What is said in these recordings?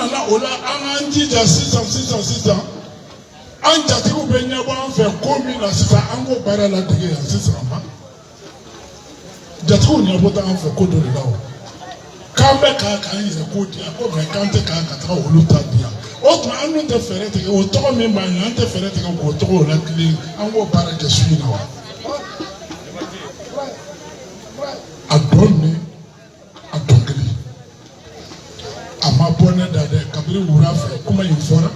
nana o la an k'an jija sisan an jatigiw bɛ ɲɛbɔ an fɛ ko min na sisan an k'o baara ladege yan sisan jatigiw ɲɛbɔ t'an fɛ ko dɔ de la o k'an bɛ k'an yɛrɛ ko di yan ko mɛ k'an tɛ k'an ka taga olu ta di yan o tuma an dun tɛ fɛɛrɛ tigɛ o tɔgɔ min b'an ɲɛ an tɛ fɛɛrɛ tigɛ k'o tɔgɔ latilen an k'o baara kɛ su in na wa a dɔn ni a dɔn kelen a ma bɔ ne da dɛ kabini wula fɛ kuma in fɔra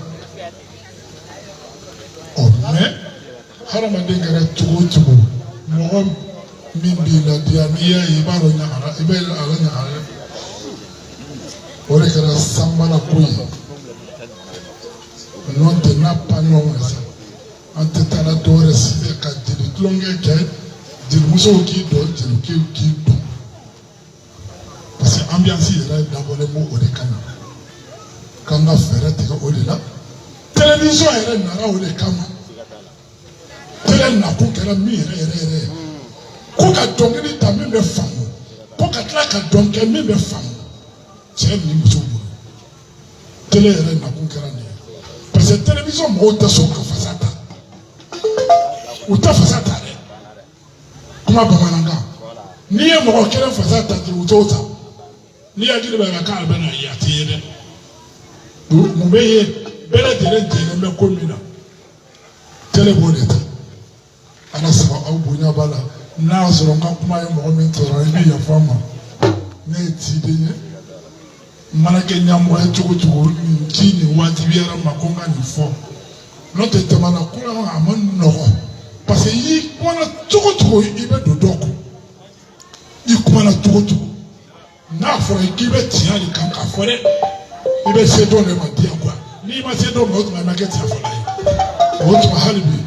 ɔ mɛ hadamaden kɛra cogo o cogo mɔgɔ min b'i ladiya n'i y'a ye i b'a dɔn ɲagara i bɛ ala ɲagara o de kɛra sanbala ko ye n'o tɛ n'a pan ɲɔgɔn kan sa an tɛ taa la dɔwɛrɛ si fɛ ka jeli tulonkɛ kɛ jelimusow k'i dɔn jelikiw k'i dɔn parce que ambiance yɛrɛ dabɔlen b'o o de kama k'an ka fɛɛrɛ tigɛ o de la télévision yɛrɛ nana o de kama télé nakun kɛra min yɛrɛ ko ka dɔnkili ta min bɛ faamu ko ka tila ka dɔn kɛ min bɛ faamu cɛ ni muso bolo télé yɛrɛ nakun kɛra nin ye parce que télévision mɔgɔw tɛ sɔn ka fasa ta u tɛ fasa ta dɛ kuma bamanankan n'i ye mɔgɔ kelen fasa ta ten u t'o ta n'i hakili bɛ ka k'a bɛ na ye a tɛ ye dɛ mun bɛ ye bɛɛ lajɛlen jɛlen bɛ ko min na télé b'o de ta ala saba aw bonya b'a la n'a y'a sɔrɔ n ka kuma ye mɔgɔ min tɔɔrɔ i bɛ yafa n ma ne ye ciden ye n mana kɛ ɲɛmɔgɔ ye cogo cogo nin ci nin wajibiyara n ma ko n ka nin fɔ n'o tɛ jamana kuma a ma nɔgɔn parce que i kumana cogo cogo i bɛ don dɔ kɔ i kumana cogo cogo n'a fɔra k'i bɛ tiɲɛ de kan k'a fɔ dɛ i bɛ se dɔ de ma diya quoi n'i ma se dɔ ma o tuma i ma kɛ tiɲɛ fɔla ye o tuma hali bi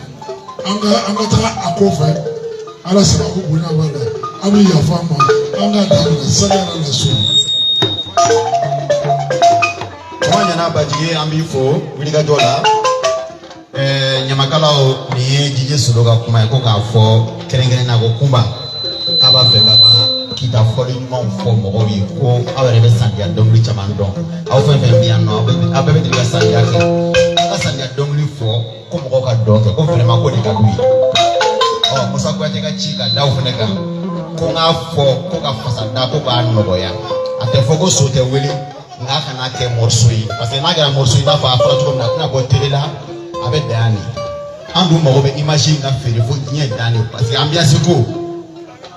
an ka taa a ko fɛ ala sababu bonya b'a la an bɛ yafa ma an ka daminɛ saniya la so. Kuma ɲana Bajige an b'i fo wulikajɔ la ɲamakalaw nin ye Dj Solo ka kuma ye ko k'a fɔ kɛrɛnkɛrɛnnenya ko kunba k'a b'a fɛ ka kita fɔli ɲumanw fɔ mɔgɔw ye ko aw yɛrɛ bɛ sandiya dɔnkili caman dɔn aw fɛn fɛn bɛ yan nɔ aw bɛɛ bɛ deli ka sandiya kɛ aw ka sandiya dɔnkili fɔ ko mɔgɔw ka dɔn kɛ ko vraiment ko de ka d'u ye ɔ Musa Kuyate ka ci ka da o fɛnɛ kan ko n k'a fɔ ko ka fasa da ko k'a nɔgɔya a tɛ fɔ ko so tɛ wele nka a kana kɛ morceau ye parce que n'a kɛra morceau ye i b'a fɔ a fɔra cogo min na a tɛna bɔ télé la a bɛ dan de an dun mago bɛ image in ka feere fo diɲɛ dan de parce que ambiance ko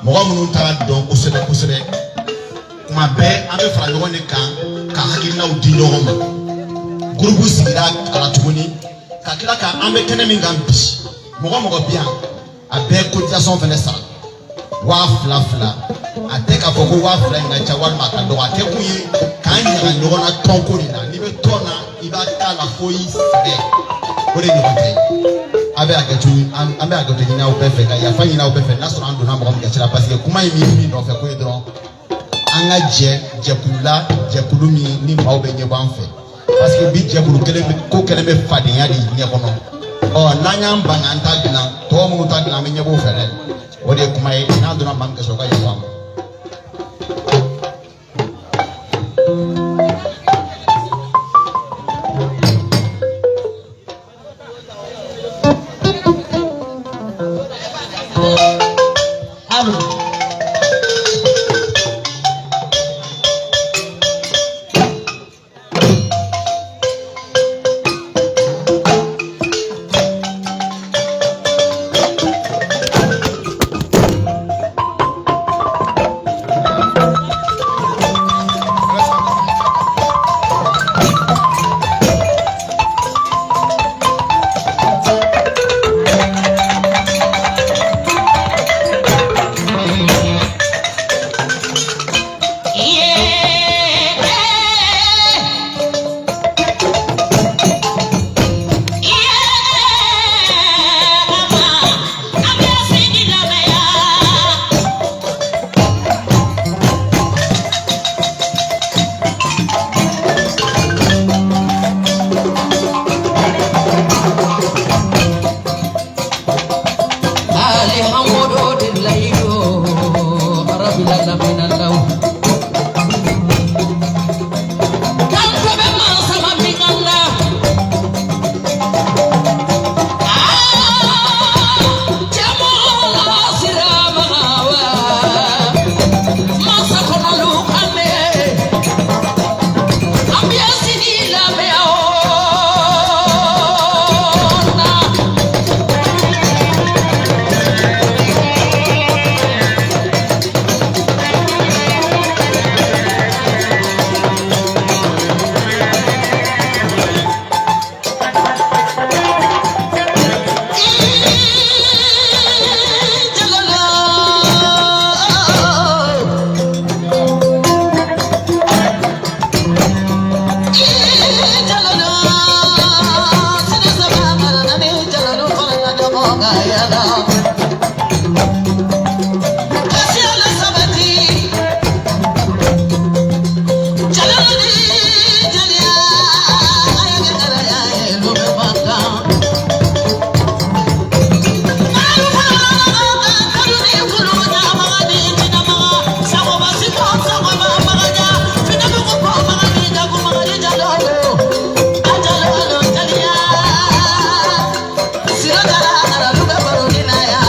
mɔgɔ minnu taara dɔn kosɛbɛ kosɛbɛ kuma bɛɛ an bɛ fara ɲɔgɔn de kan ka hakilinaw di ɲɔgɔn ma groupe sigira a la tuguni ka tila ka an bɛ kɛnɛ min kan bi mɔgɔ mɔgɔ bɛ yan a bɛɛ cotisation fɛnɛ sara 2000 a tɛ k'a fɔ ko 2000 in ka ca walima a ka dɔgɔ a kɛ kun ye k'an ɲaga ɲɔgɔn na tɔnko de la n'i bɛ tɔn na i b'a k'a la fo i sɛgɛn o de ɲɔgɔn tɛ an bɛ hakɛto ɲini aw bɛɛ fɛ ka yafa ɲini aw bɛɛ fɛ n'a sɔrɔ an donna mɔgɔ min gasi la parce que kuma in min nɔfɛ ko ye dɔrɔn an ka jɛkulu min ni maaw bɛ ɲɛbɔ an fɛ parce que bi jɛkulu kelen ko kelen bɛ fadenya de ɲɛ kɔnɔ n'an y'an ban an t'a dilan tɔw minnu t'a dilan an bɛ ɲɛbɔ o fɛ dɛ o de ye kuma ye n'a donna maa min gasi la o ka yafa ma. Come from a Sira dara dara luga baro dinaya.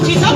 Kita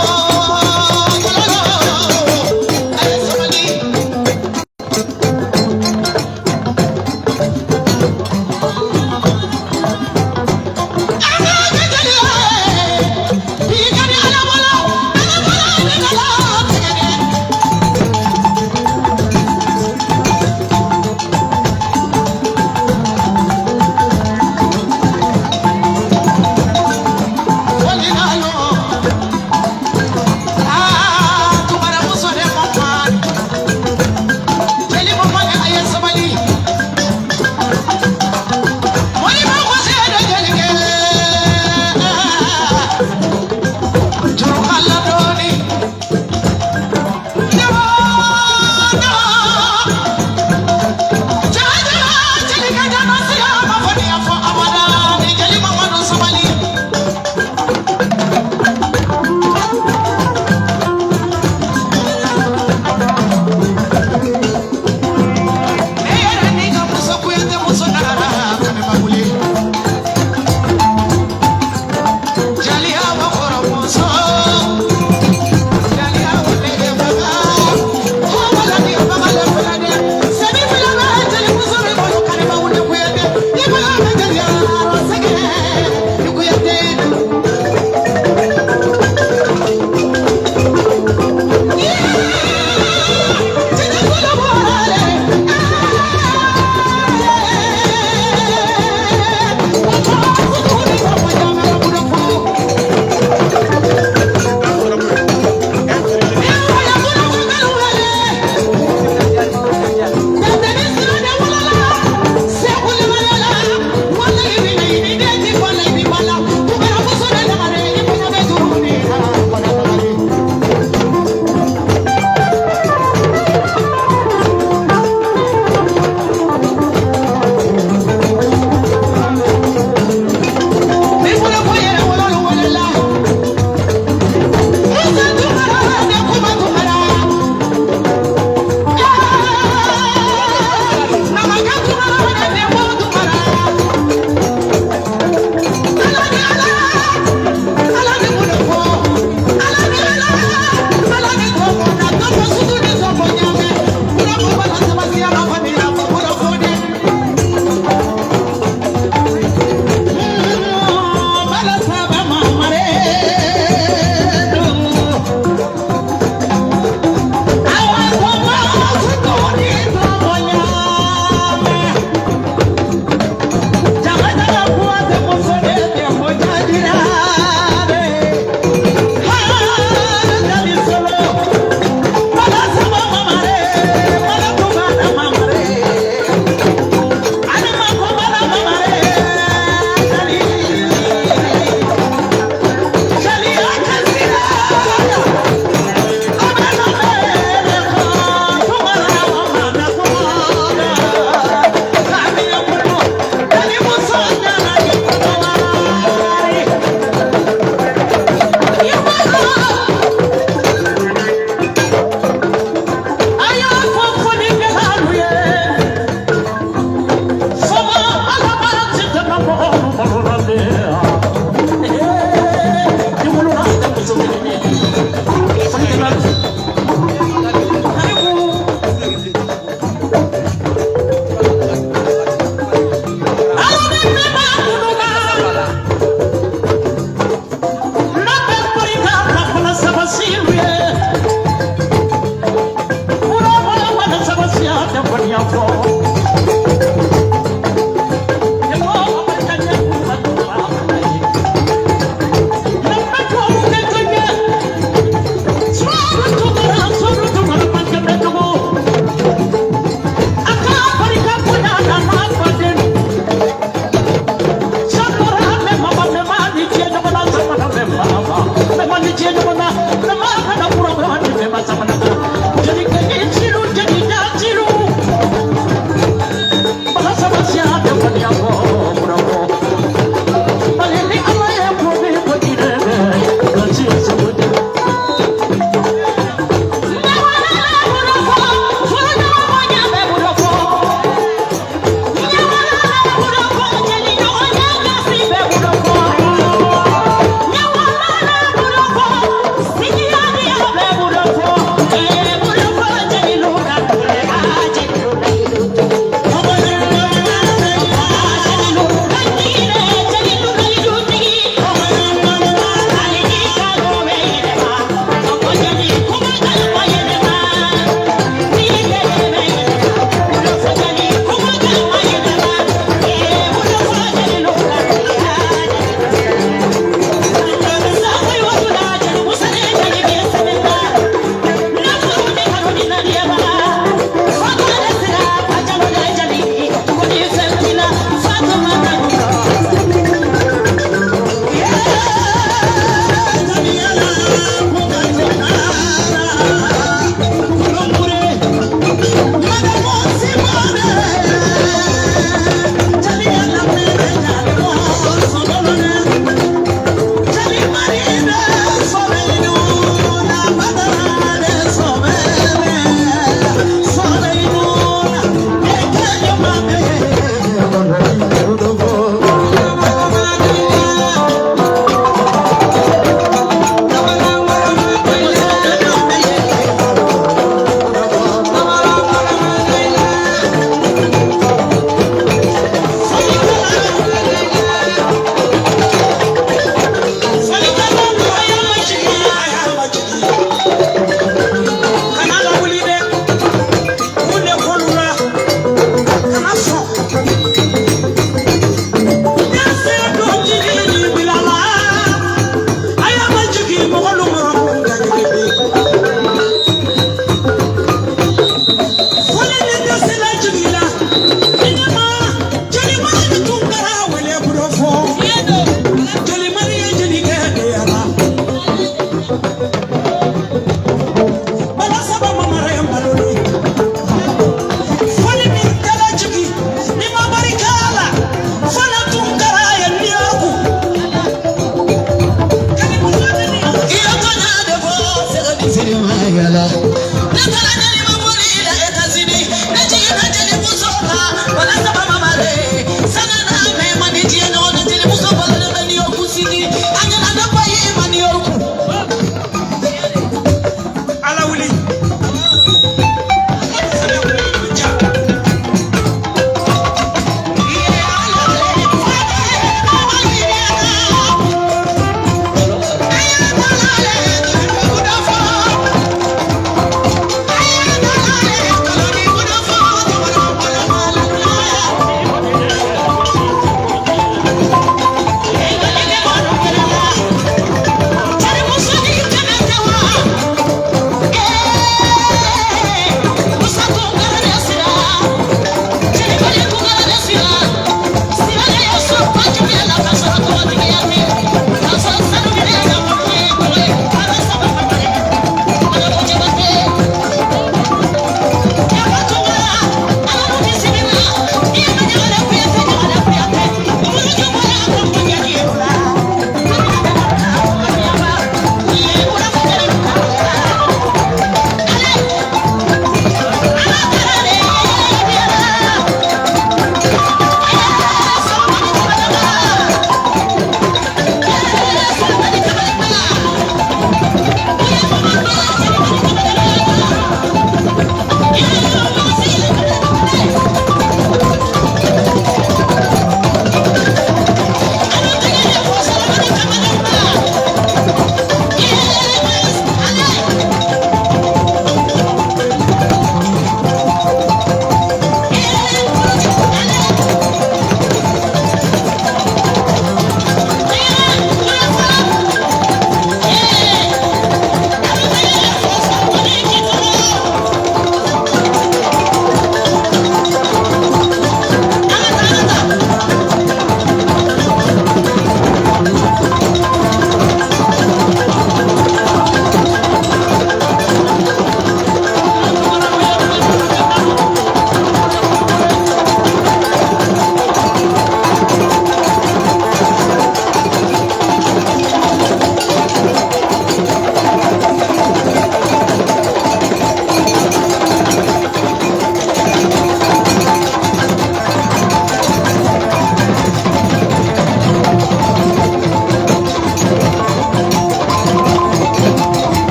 Oh,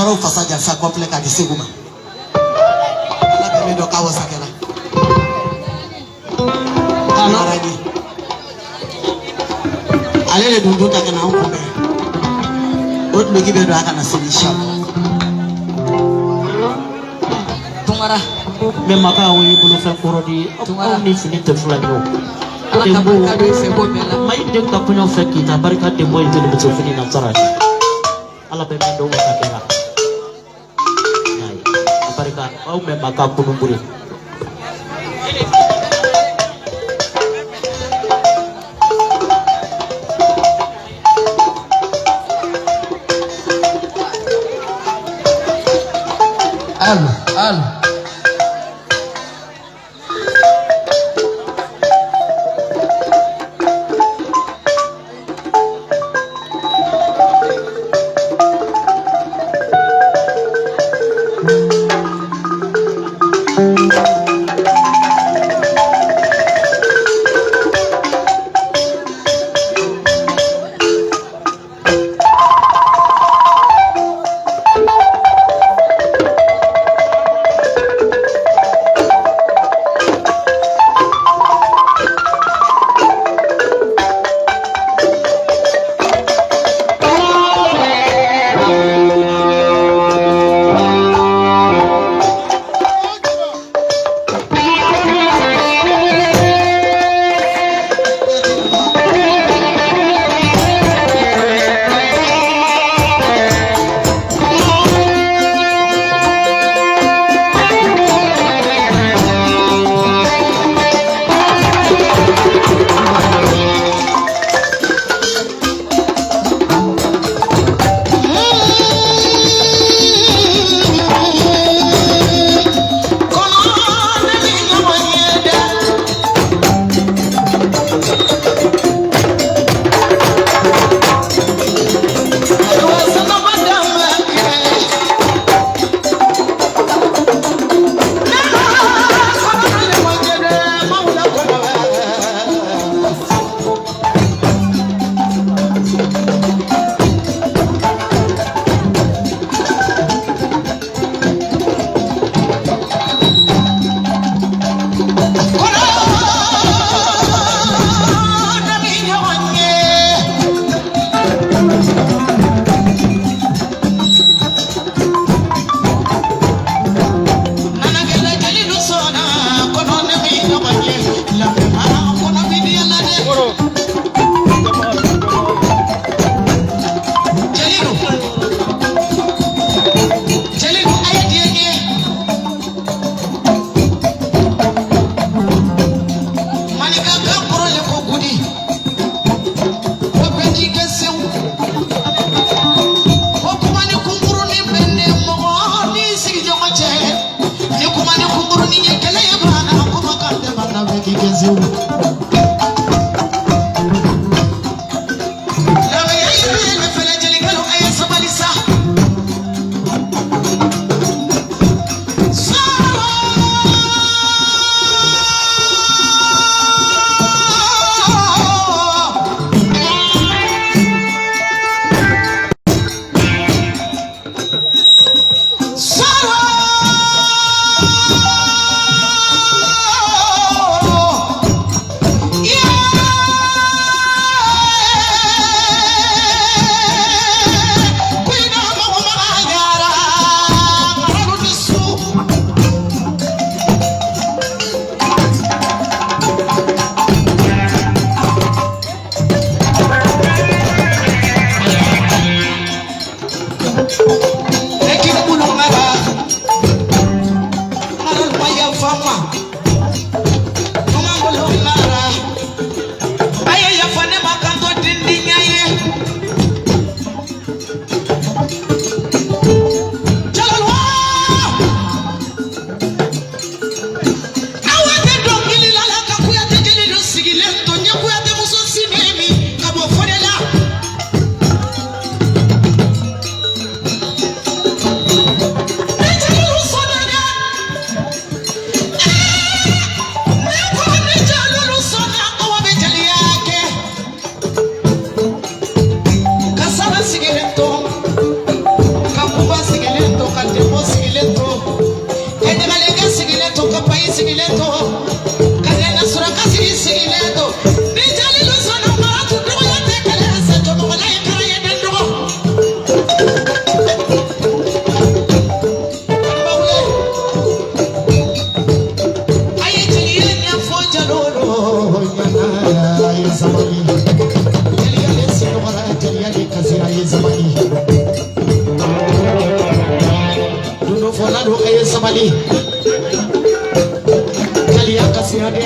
Karo fasa jalsa complet ka di seguma. La bebe do kawo sakela. Amaragi. Ale le dundu ta kana ko be. Ot lo gibe do aka na solution. Tungara me maka wi bulu fe korodi o ni fini te fulani ala ka barka do fe bo bela mai de ka punyo fe kita barka de mo into de fini na tsara ala be me do ka kera ai barka o me maka punu buri al sabali kali ya kasihade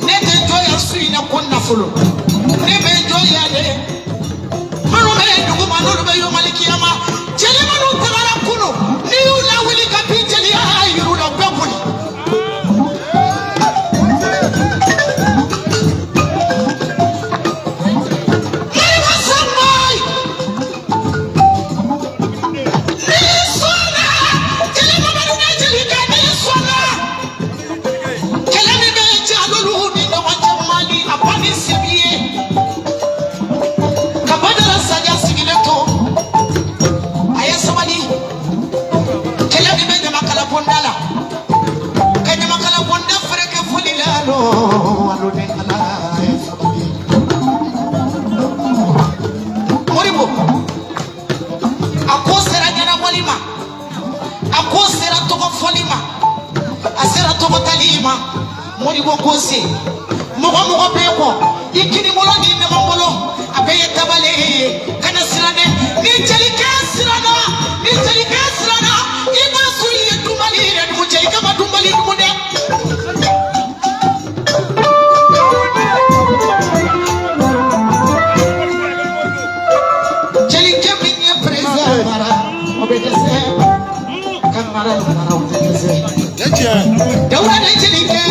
ne te joya sui na konna fulu ne be joya de maro me dugu manolo be yo malikiyama jeli manu tagara kuno ni ula wili kapiteli ayiru la bekuli Moribo kose mogo beko ikini molo ni ne molo abeye tabale kana sirane ni jelika sirana ina suye dumali re mu jelika ma dumali dumude jelika binye preza mara obedese kamara mara obedese dawa de jelika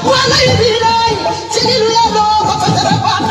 Wala ibirai, chini lelo, kwa fatara bana.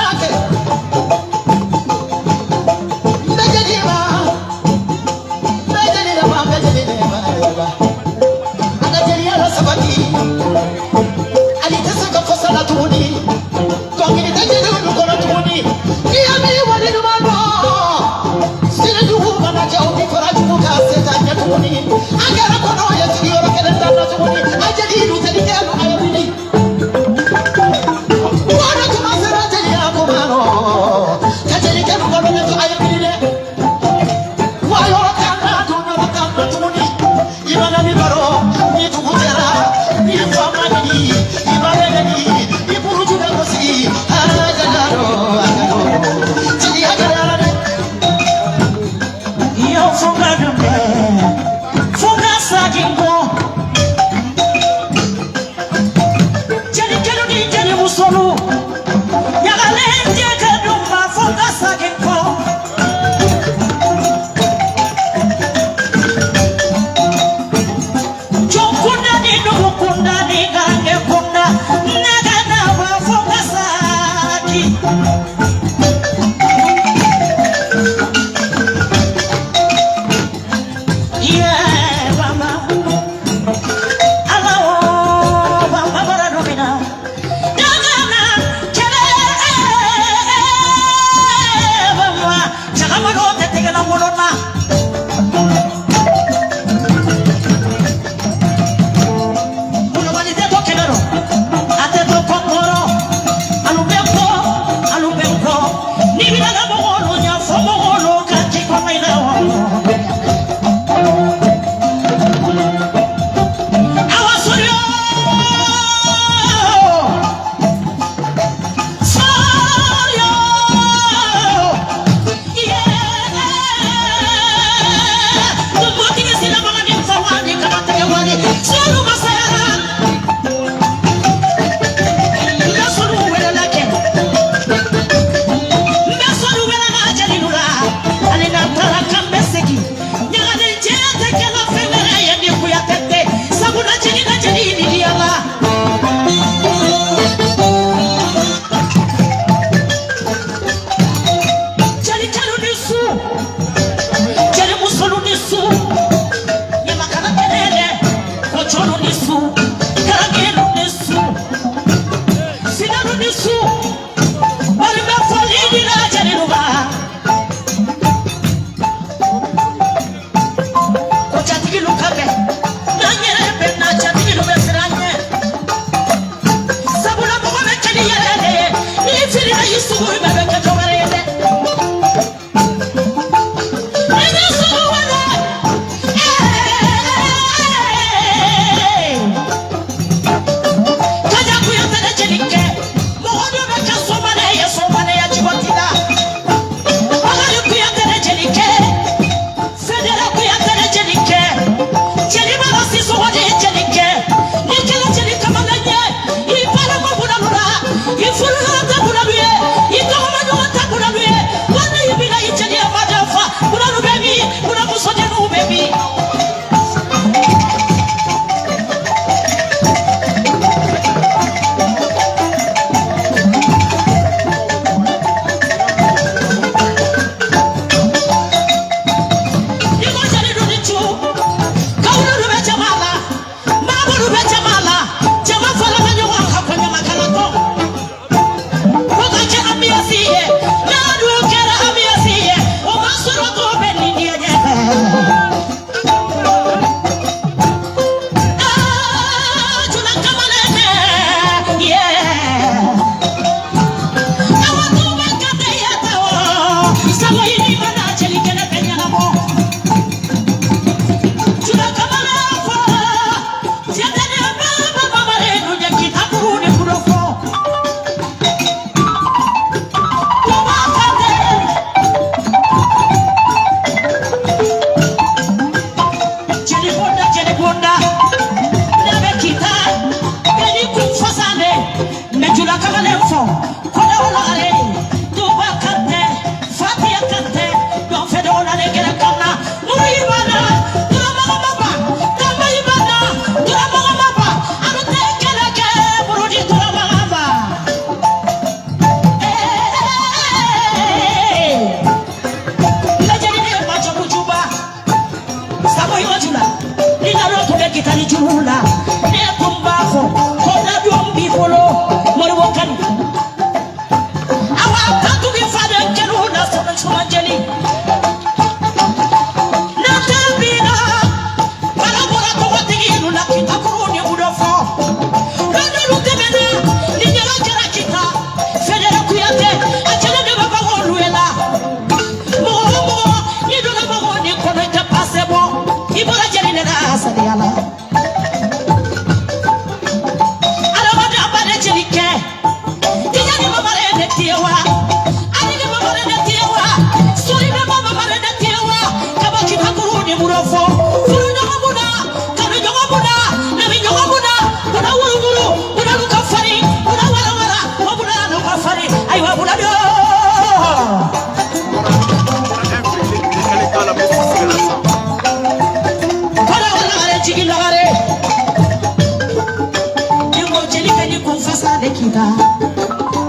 Kita,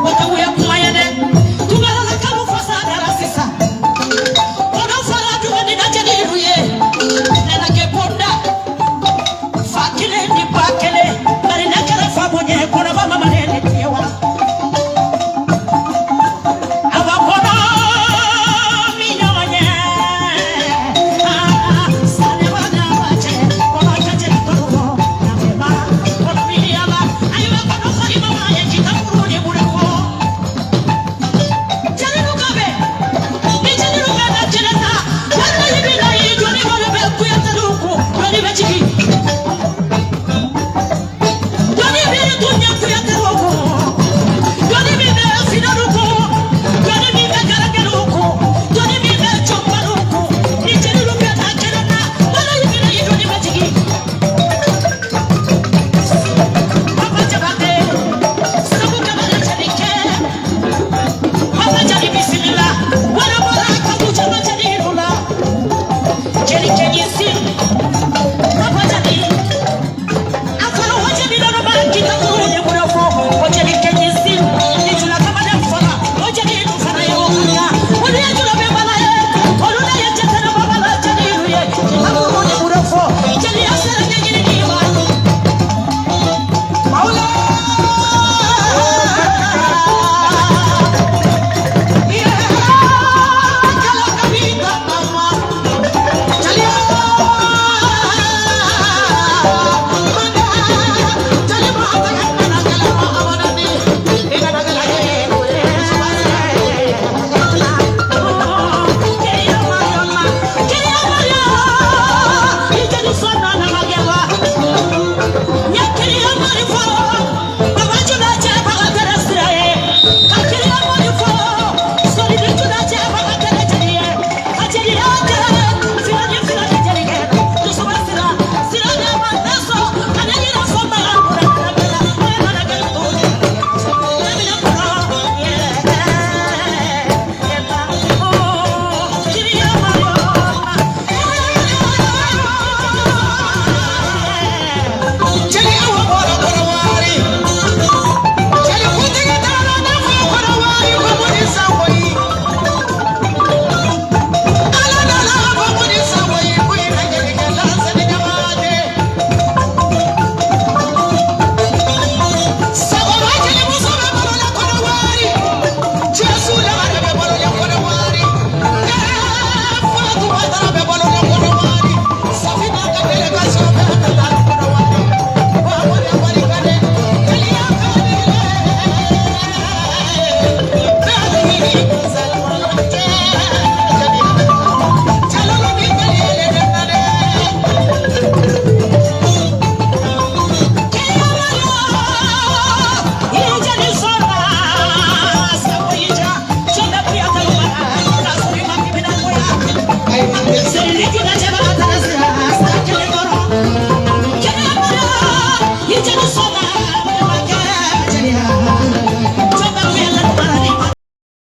wata wuya kuma yana Ay,